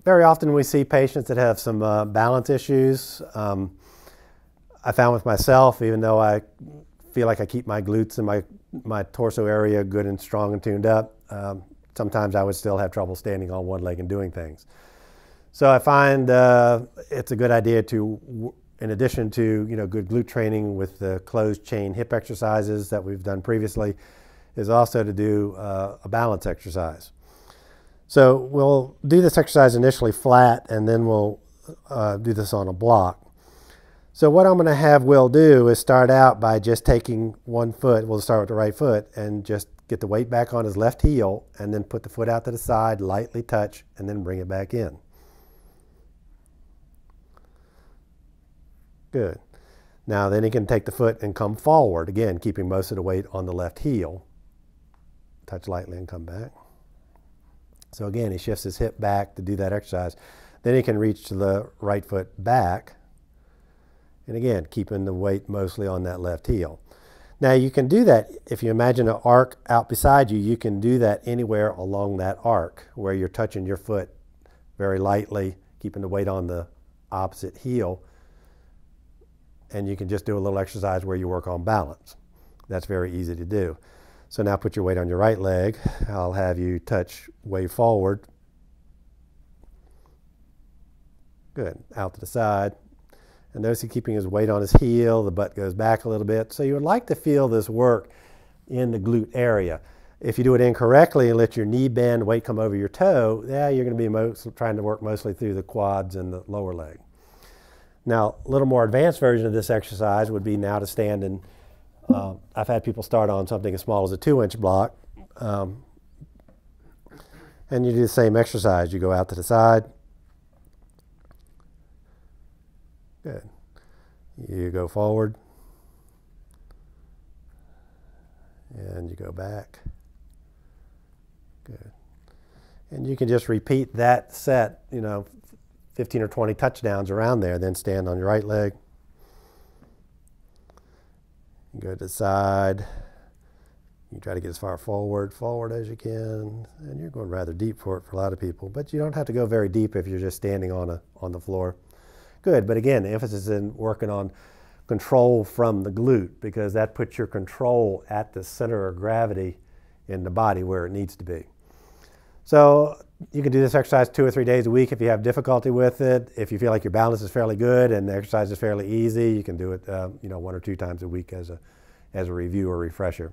Very often we see patients that have some balance issues. I found with myself, even though I feel like I keep my glutes and my torso area good and strong and tuned up, sometimes I would still have trouble standing on one leg and doing things. So I find it's a good idea to, in addition to good glute training with the closed chain hip exercises that we've done previously, is also to do a balance exercise. So we'll do this exercise initially flat, and then we'll do this on a block. So what I'm going to have Will do is start out by just taking one foot. We'll start with the right foot and just get the weight back on his left heel, and then put the foot out to the side, lightly touch, and then bring it back in. Good. Now then he can take the foot and come forward, again keeping most of the weight on the left heel. Touch lightly and come back. So again, he shifts his hip back to do that exercise. Then he can reach to the right foot back. And again, keeping the weight mostly on that left heel. Now you can do that, if you imagine an arc out beside you, you can do that anywhere along that arc where you're touching your foot very lightly, keeping the weight on the opposite heel. And you can just do a little exercise where you work on balance. That's very easy to do. So now put your weight on your right leg. I'll have you touch way forward. Good. Out to the side. And notice he's keeping his weight on his heel. The butt goes back a little bit. So you would like to feel this work in the glute area. If you do it incorrectly and let your knee bend, weight come over your toe, yeah, you're going to be trying to work mostly through the quads and the lower leg. Now, a little more advanced version of this exercise would be now to stand in. I've had people start on something as small as a 2-inch block. And you do the same exercise. You go out to the side. Good. You go forward. And you go back. Good. And you can just repeat that set, 15 or 20 touchdowns around there, then stand on your right leg. Go to the side. You try to get as far forward as you can. And you're going rather deep for it for a lot of people. But you don't have to go very deep if you're just standing on the floor. Good, but again, the emphasis is in working on control from the glute, because that puts your control at the center of gravity in the body where it needs to be. So you can do this exercise 2 or 3 days a week if you have difficulty with it. If you feel like your balance is fairly good and the exercise is fairly easy, you can do it 1 or 2 times a week as a review or refresher.